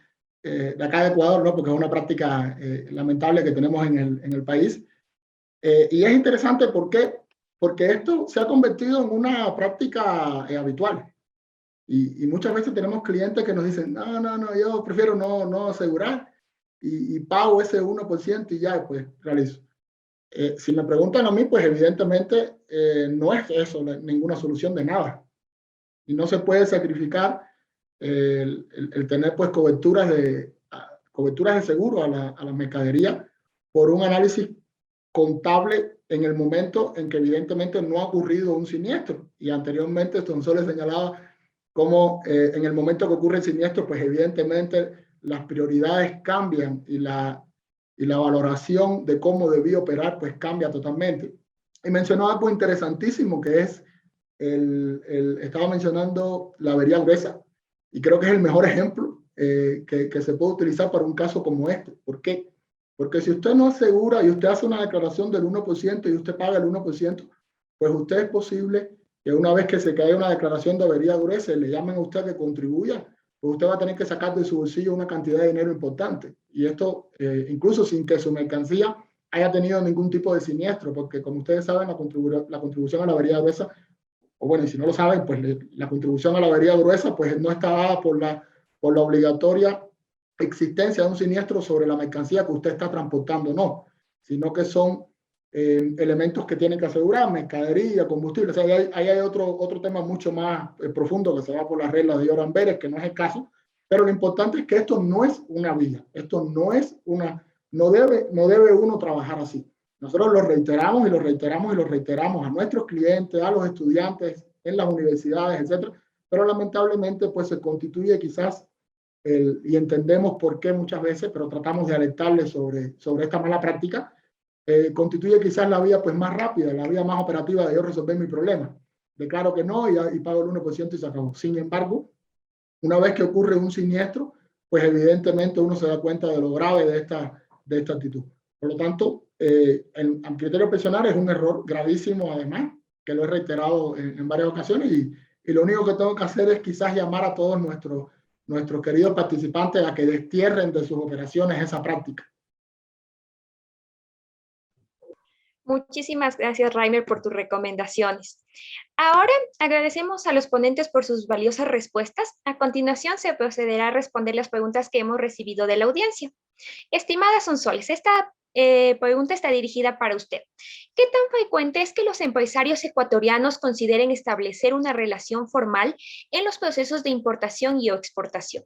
de acá de Ecuador, ¿no? Porque es una práctica lamentable que tenemos en el país. Y es interesante, ¿por qué? Porque esto se ha convertido en una práctica habitual. Y muchas veces tenemos clientes que nos dicen, no, yo prefiero no asegurar y pago ese 1% y ya, pues realizo. Si me preguntan a mí, pues evidentemente no es eso ninguna solución de nada. Y no se puede sacrificar el tener pues coberturas de seguro a la mercadería por un análisis contable en el momento en que evidentemente no ha ocurrido un siniestro. Y anteriormente Sonsol señalaba cómo en el momento que ocurre el siniestro, pues evidentemente las prioridades cambian y la valoración de cómo debía operar pues cambia totalmente. Y mencionó algo interesantísimo que es estaba mencionando la avería gruesa y creo que es el mejor ejemplo que se puede utilizar para un caso como este. ¿Por qué? Porque si usted no asegura y usted hace una declaración del 1% y usted paga el 1%, pues usted es posible que una vez que se cae una declaración de avería gruesa y le llamen a usted que contribuya, pues usted va a tener que sacar de su bolsillo una cantidad de dinero importante. Y esto incluso sin que su mercancía haya tenido ningún tipo de siniestro, porque como ustedes saben, la contribución a la avería gruesa, o bueno, y si no lo saben, pues la contribución a la avería gruesa pues no está dada por la obligatoria existencia de un siniestro sobre la mercancía que usted está transportando, no, sino que son elementos que tienen que asegurar, mercadería, combustible. O sea, ahí hay otro tema mucho más profundo que se va por las reglas de Joran Beres, que no es el caso, pero lo importante es que esto no es una vía, esto no es no debe uno trabajar así. Nosotros lo reiteramos y lo reiteramos y lo reiteramos a nuestros clientes, a los estudiantes en las universidades, etcétera, pero lamentablemente pues se constituye quizás y entendemos por qué muchas veces, pero tratamos de alertarles sobre esta mala práctica, constituye quizás la vía pues más rápida, la vía más operativa de yo resolver mi problema. Declaro que no y pago el 1% y se acabó. Sin embargo, una vez que ocurre un siniestro, pues evidentemente uno se da cuenta de lo grave de esta actitud. Por lo tanto, a criterio personal es un error gravísimo además, que lo he reiterado en varias ocasiones y lo único que tengo que hacer es quizás llamar a todos nuestros queridos participantes a que destierren de sus operaciones esa práctica. Muchísimas gracias, Reimer, por tus recomendaciones. Ahora agradecemos a los ponentes por sus valiosas respuestas. A continuación se procederá a responder las preguntas que hemos recibido de la audiencia. Estimada Sonsoles, esta pregunta está dirigida para usted. ¿Qué tan frecuente es que los empresarios ecuatorianos consideren establecer una relación formal en los procesos de importación y o exportación?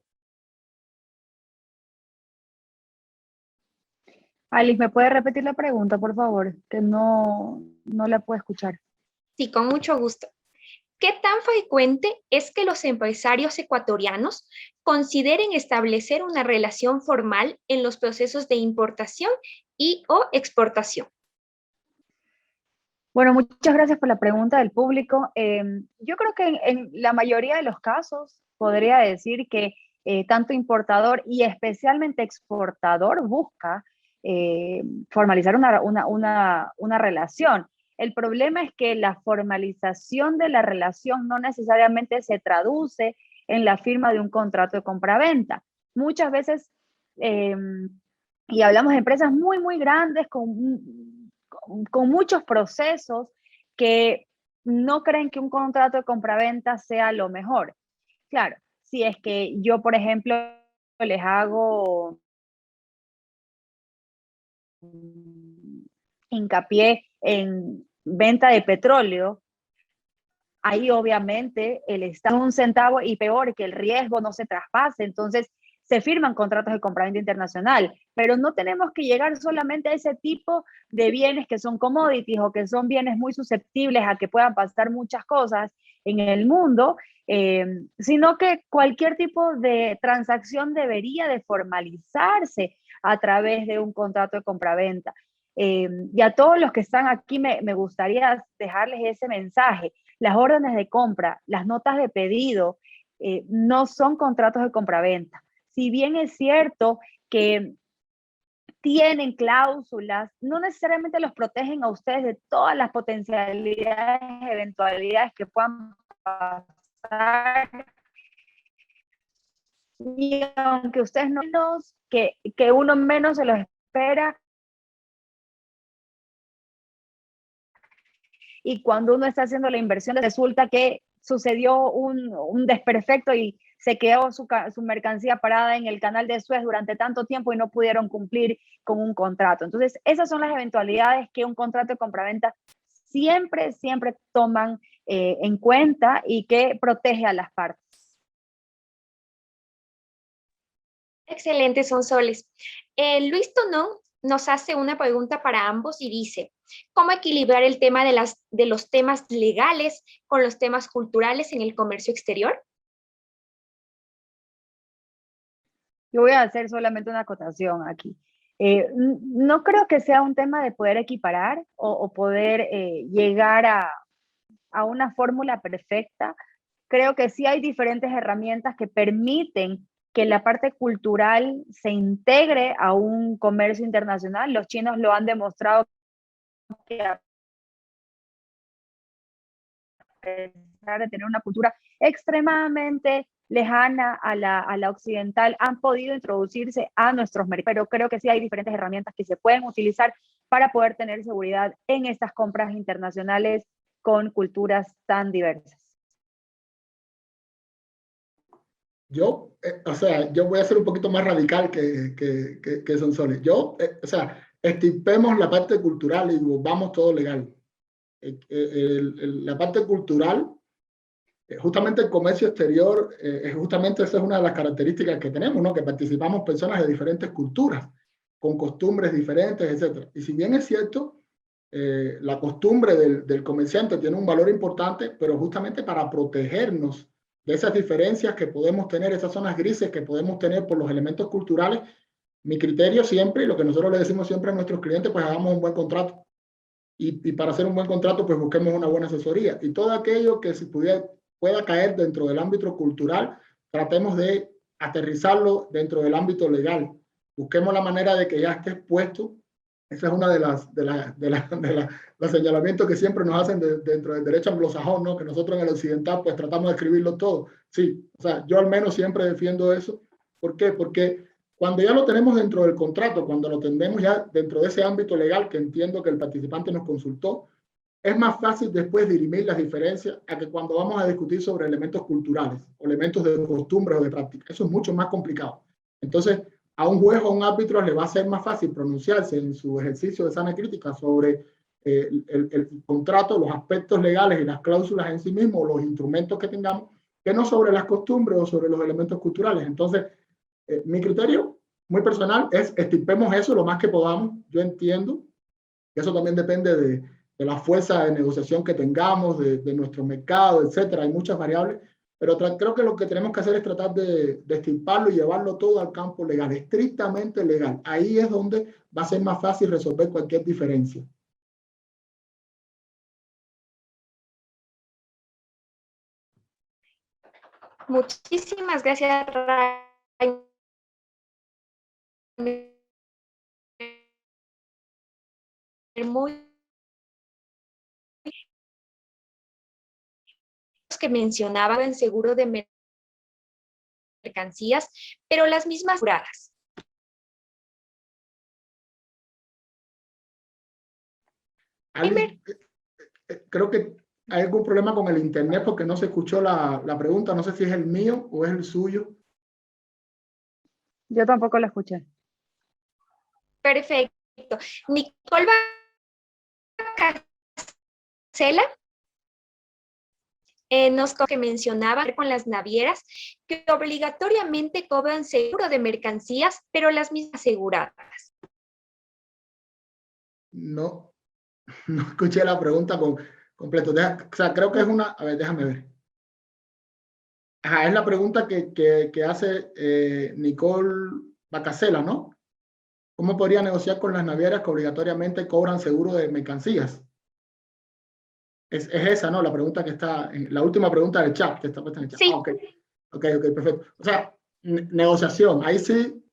Alice, ¿me puede repetir la pregunta, por favor? Que no la puedo escuchar. Sí, con mucho gusto. ¿Qué tan frecuente es que los empresarios ecuatorianos consideren establecer una relación formal en los procesos de importación y o exportación? Bueno, muchas gracias por la pregunta del público. Yo creo que en la mayoría de los casos podría decir que tanto importador y especialmente exportador busca formalizar una relación. El problema es que la formalización de la relación no necesariamente se traduce en la firma de un contrato de compraventa. Muchas veces, y hablamos de empresas muy, muy grandes con muchos procesos que no creen que un contrato de compraventa sea lo mejor. Claro, si es que yo, por ejemplo, les hago hincapié en venta de petróleo, ahí obviamente el Estado un centavo y peor que el riesgo no se traspase, entonces se firman contratos de compraventa internacional, pero no tenemos que llegar solamente a ese tipo de bienes que son commodities o que son bienes muy susceptibles a que puedan pasar muchas cosas en el mundo, sino que cualquier tipo de transacción debería de formalizarse a través de un contrato de compraventa. Y a todos los que están aquí me gustaría dejarles ese mensaje. Las órdenes de compra, las notas de pedido, no son contratos de compraventa. Si bien es cierto que tienen cláusulas, no necesariamente los protegen a ustedes de todas las potencialidades, eventualidades que puedan pasar. Y aunque ustedes no que uno menos se los espera, y cuando uno está haciendo la inversión resulta que sucedió un desperfecto y se quedó su mercancía parada en el canal de Suez durante tanto tiempo y no pudieron cumplir con un contrato. Entonces, esas son las eventualidades que un contrato de compraventa siempre toman en cuenta y que protege a las partes. Excelente, Sonsoles. Luis Tonón nos hace una pregunta para ambos y dice, ¿cómo equilibrar el tema de los temas legales con los temas culturales en el comercio exterior? Yo voy a hacer solamente una acotación aquí. No creo que sea un tema de poder equiparar o poder llegar a una fórmula perfecta. Creo que sí hay diferentes herramientas que permiten que la parte cultural se integre a un comercio internacional. Los chinos lo han demostrado que a pesar de tener una cultura extremadamente lejana a la occidental, han podido introducirse a nuestros mercados, pero creo que sí hay diferentes herramientas que se pueden utilizar para poder tener seguridad en estas compras internacionales con culturas tan diversas. Yo, yo voy a ser un poquito más radical que Sonsoles. Yo, estipemos la parte cultural y vamos todo legal. La parte cultural, justamente el comercio exterior, justamente esa es una de las características que tenemos, ¿no? Que participamos personas de diferentes culturas, con costumbres diferentes, etc. Y si bien es cierto, la costumbre del comerciante tiene un valor importante, pero justamente para protegernos de esas diferencias que podemos tener, esas zonas grises que podemos tener por los elementos culturales, mi criterio siempre, y lo que nosotros le decimos siempre a nuestros clientes, pues hagamos un buen contrato. Y para hacer un buen contrato, pues busquemos una buena asesoría. Y todo aquello que se pueda caer dentro del ámbito cultural, tratemos de aterrizarlo dentro del ámbito legal. Busquemos la manera de que ya esté puesto. Esa es una de los señalamientos que siempre nos hacen dentro del derecho anglosajón, ¿no? Que nosotros en el occidental pues tratamos de escribirlo todo. Sí, o sea, yo al menos siempre defiendo eso. ¿Por qué? Porque cuando ya lo tenemos dentro del contrato, cuando lo tenemos ya dentro de ese ámbito legal que entiendo que el participante nos consultó, es más fácil después dirimir las diferencias a que cuando vamos a discutir sobre elementos culturales o elementos de costumbres o de práctica. Eso es mucho más complicado. Entonces, a un juez o a un árbitro le va a ser más fácil pronunciarse en su ejercicio de sana crítica sobre el contrato, los aspectos legales y las cláusulas en sí mismos, los instrumentos que tengamos, que no sobre las costumbres o sobre los elementos culturales. Entonces, mi criterio muy personal, es estirpemos eso lo más que podamos. Yo entiendo que eso también depende de la fuerza de negociación que tengamos, de nuestro mercado, etcétera. Hay muchas variables, pero creo que lo que tenemos que hacer es tratar de estirparlo y llevarlo todo al campo legal, estrictamente legal. Ahí es donde va a ser más fácil resolver cualquier diferencia. Muchísimas gracias, Ray. Muy que mencionaban el seguro de mercancías, pero las mismas aseguradas. Creo que hay algún problema con el internet porque no se escuchó la pregunta. No sé si es el mío o es el suyo. Yo tampoco lo escuché. Perfecto. Nicole Bacasela nos que mencionaba con las navieras que obligatoriamente cobran seguro de mercancías, pero las mismas aseguradas. No, no escuché la pregunta completo. O sea, creo que es una... A ver, déjame ver. Ajá, es la pregunta que hace Nicole Bacasela, ¿no? ¿Cómo podría negociar con las navieras que obligatoriamente cobran seguro de mercancías? Es esa, ¿no? La pregunta que está, la última pregunta del chat, que está puesta en el chat. Sí. Ah, ok, perfecto. O sea, negociación. Ahí sí,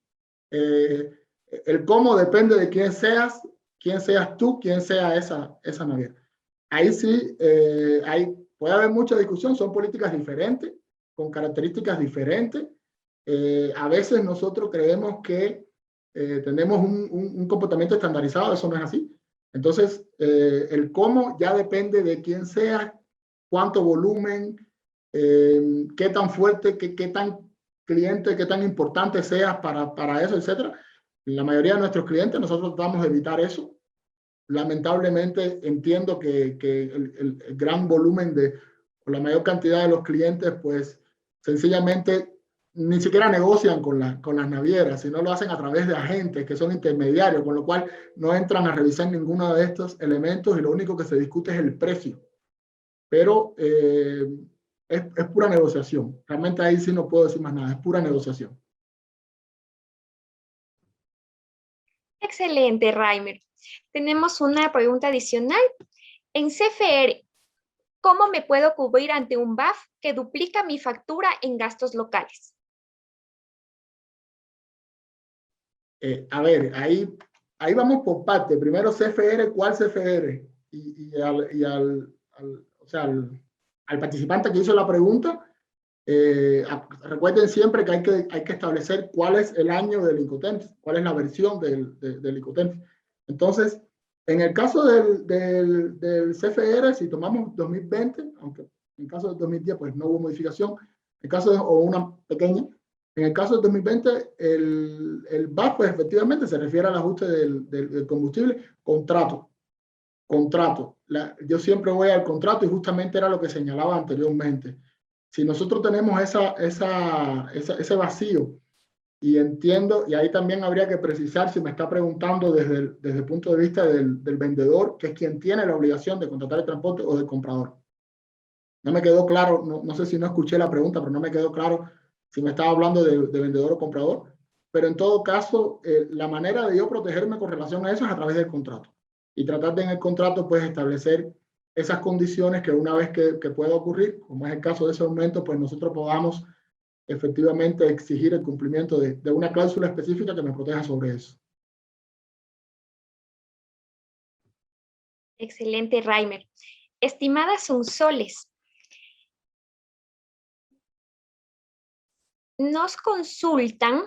el cómo depende de quién seas tú, quién sea esa naviera. Ahí sí, puede haber mucha discusión, son políticas diferentes, con características diferentes. A veces nosotros creemos que tenemos un comportamiento estandarizado, eso no es así. Entonces, el cómo ya depende de quién sea, cuánto volumen, qué tan fuerte, qué tan cliente, qué tan importante seas para eso, etcétera. La mayoría de nuestros clientes, nosotros tratamos de evitar eso. Lamentablemente, entiendo que el gran volumen o la mayor cantidad de los clientes, pues, sencillamente ni siquiera negocian con las navieras, sino lo hacen a través de agentes que son intermediarios, con lo cual no entran a revisar ninguno de estos elementos y lo único que se discute es el precio. Pero es pura negociación. Realmente ahí sí no puedo decir más nada, es pura negociación. Excelente, Reimer. Tenemos una pregunta adicional. En CFR, ¿cómo me puedo cubrir ante un BAF que duplica mi factura en gastos locales? A ver, ahí vamos por parte. Primero CFR, ¿cuál CFR? O sea, al participante que hizo la pregunta, recuerden siempre que hay que establecer cuál es el año del Incoterms, cuál es la versión del Incoterms. Entonces, en el caso del CFR, si tomamos 2020, aunque en el caso del 2010 pues no hubo modificación, o una pequeña, en el caso del 2020, el VAT, pues efectivamente se refiere al ajuste del combustible, contrato. Yo siempre voy al contrato y justamente era lo que señalaba anteriormente. Si nosotros tenemos ese vacío, y entiendo, y ahí también habría que precisar si me está preguntando desde el punto de vista del vendedor, que es quien tiene la obligación de contratar el transporte, o del comprador. No me quedó claro, no sé si no escuché la pregunta, pero no me quedó claro si me estaba hablando de vendedor o comprador. Pero en todo caso, la manera de yo protegerme con relación a eso es a través del contrato. Y tratar de en el contrato, pues, establecer esas condiciones que una vez que pueda ocurrir, como es el caso de ese aumento, pues nosotros podamos efectivamente exigir el cumplimiento de una cláusula específica que me proteja sobre eso. Excelente, Reimer. Estimadas Sonsoles, nos consultan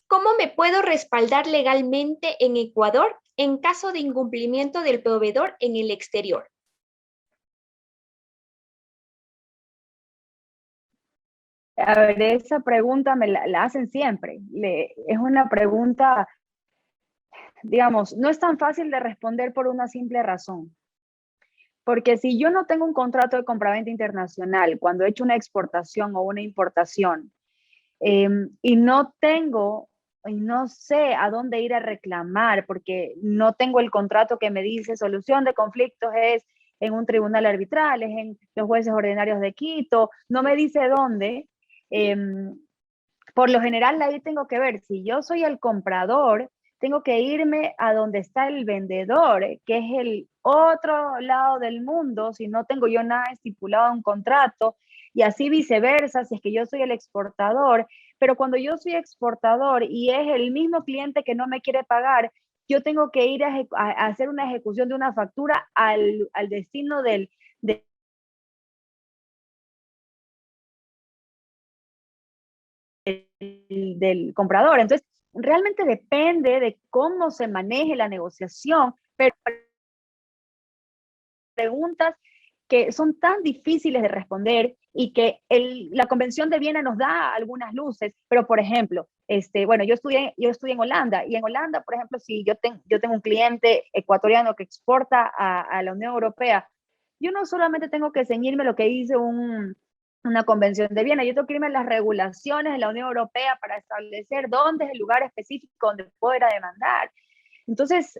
cómo me puedo respaldar legalmente en Ecuador en caso de incumplimiento del proveedor en el exterior. A ver, esa pregunta me la hacen siempre. Es una pregunta, digamos, no es tan fácil de responder por una simple razón. Porque si yo no tengo un contrato de compraventa internacional, cuando he hecho una exportación o una importación, y no tengo y no sé a dónde ir a reclamar, porque no tengo el contrato que me dice solución de conflictos es en un tribunal arbitral, es en los jueces ordinarios de Quito, no me dice dónde. Por lo general ahí tengo que ver, si yo soy el comprador, tengo que irme a donde está el vendedor, que es el otro lado del mundo, si no tengo yo nada estipulado en un contrato, y así viceversa, si es que yo soy el exportador, pero cuando yo soy exportador y es el mismo cliente que no me quiere pagar, yo tengo que ir a hacer una ejecución de una factura al destino del comprador. Entonces, realmente depende de cómo se maneje la negociación, pero preguntas que son tan difíciles de responder y que la Convención de Viena nos da algunas luces, pero por ejemplo, bueno, yo estudié en Holanda, y en Holanda, por ejemplo, si yo tengo un cliente ecuatoriano que exporta a la Unión Europea, yo no solamente tengo que ceñirme lo que dice una Convención de Viena, yo tengo que irme a las regulaciones de la Unión Europea para establecer dónde es el lugar específico donde puedo ir a demandar. Entonces,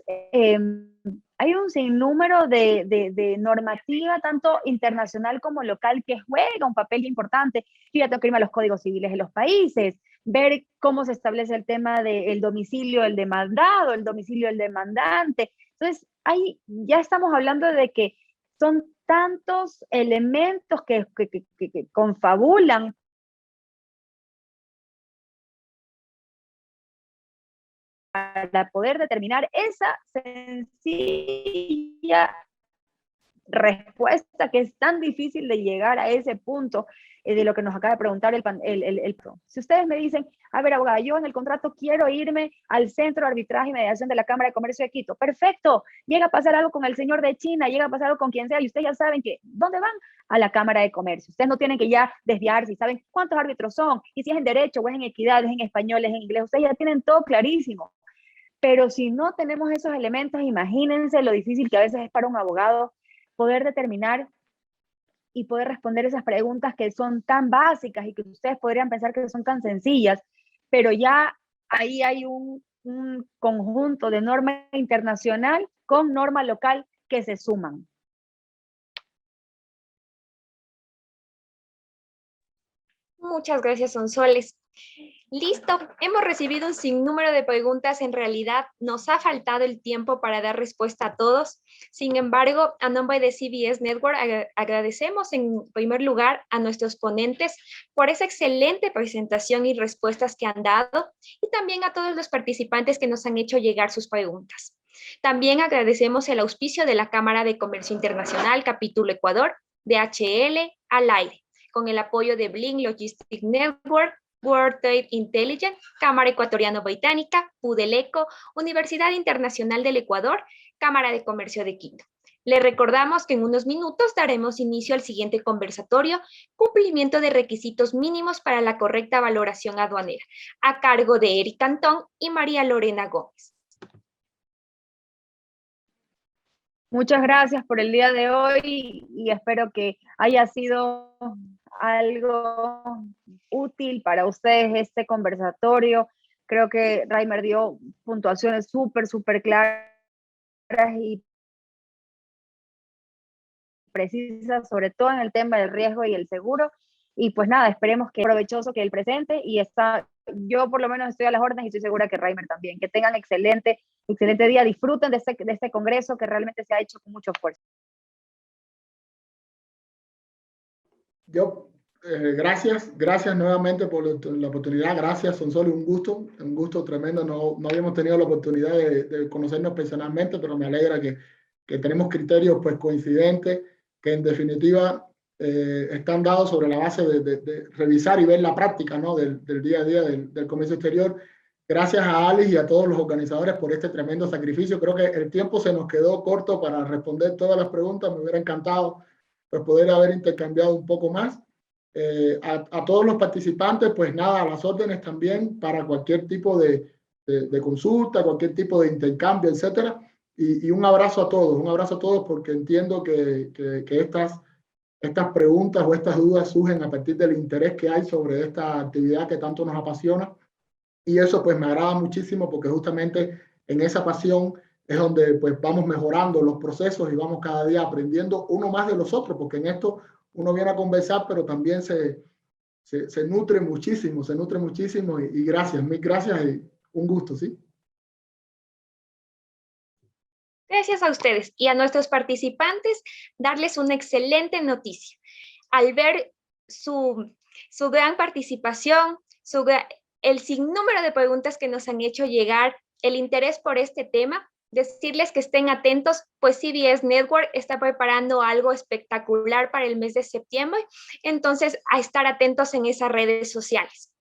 hay un sinnúmero de normativa, tanto internacional como local, que juega un papel importante. Yo ya tengo que irme a los códigos civiles de los países, ver cómo se establece el tema del domicilio del demandado, el domicilio del demandante. Entonces, ahí ya estamos hablando de que son tantos elementos que confabulan para poder determinar esa sencilla respuesta que es tan difícil de llegar a ese punto de lo que nos acaba de preguntar el Si ustedes me dicen, a ver, abogada, yo en el contrato quiero irme al Centro de Arbitraje y Mediación de la Cámara de Comercio de Quito, perfecto, llega a pasar algo con el señor de China, llega a pasar algo con quien sea, y ustedes ya saben que, ¿dónde van? A la Cámara de Comercio. Ustedes no tienen que ya desviarse y saben cuántos árbitros son, y si es en derecho, o es en equidad, es en español, es en inglés, ustedes ya tienen todo clarísimo. Pero si no tenemos esos elementos, imagínense lo difícil que a veces es para un abogado poder determinar y poder responder esas preguntas que son tan básicas y que ustedes podrían pensar que son tan sencillas, pero ya ahí hay un conjunto de norma internacional con norma local que se suman. Muchas gracias, Sonsoles. Listo, hemos recibido un sinnúmero de preguntas. En realidad, nos ha faltado el tiempo para dar respuesta a todos. Sin embargo, a nombre de CBS Network, agradecemos en primer lugar a nuestros ponentes por esa excelente presentación y respuestas que han dado, y también a todos los participantes que nos han hecho llegar sus preguntas. También agradecemos el auspicio de la Cámara de Comercio Internacional, Capítulo Ecuador, DHL, al aire, con el apoyo de Blink Logistics Network, World Trade Intelligence, Cámara Ecuatoriano-Británica, Pudeleco, Universidad Internacional del Ecuador, Cámara de Comercio de Quito. Le recordamos que en unos minutos daremos inicio al siguiente conversatorio, cumplimiento de requisitos mínimos para la correcta valoración aduanera, a cargo de Eric Cantón y María Lorena Gómez. Muchas gracias por el día de hoy y espero que haya sido algo útil para ustedes este conversatorio. Creo que Reimer dio puntuaciones súper claras y precisas, sobre todo en el tema del riesgo y el seguro. Y pues nada, esperemos que provechoso que el presente, y yo por lo menos estoy a las órdenes y estoy segura que Reimer también. Que tengan excelente día, disfruten de este congreso que realmente se ha hecho con mucho esfuerzo. Gracias nuevamente por la oportunidad. Gracias, Sonsoles, un gusto tremendo. No habíamos tenido la oportunidad de conocernos personalmente, pero me alegra que tenemos criterios pues coincidentes, que en definitiva están dados sobre la base de revisar y ver la práctica, ¿no? del día a día del comercio exterior. Gracias a Alice y a todos los organizadores por este tremendo sacrificio. Creo que el tiempo se nos quedó corto para responder todas las preguntas. Me hubiera encantado pues, poder haber intercambiado un poco más. A todos los participantes, pues nada, a las órdenes también para cualquier tipo de consulta, cualquier tipo de intercambio, etcétera. Y un abrazo a todos porque entiendo que estas estas preguntas o estas dudas surgen a partir del interés que hay sobre esta actividad que tanto nos apasiona. Y eso pues me agrada muchísimo porque justamente en esa pasión es donde pues vamos mejorando los procesos y vamos cada día aprendiendo uno más de los otros, porque en esto uno viene a conversar, pero también se nutre muchísimo, y gracias, mil gracias y un gusto, ¿sí? Gracias a ustedes y a nuestros participantes, darles una excelente noticia. Al ver su gran participación, el sinnúmero de preguntas que nos han hecho llegar, el interés por este tema, decirles que estén atentos, pues CBS Network está preparando algo espectacular para el mes de septiembre, entonces a estar atentos en esas redes sociales.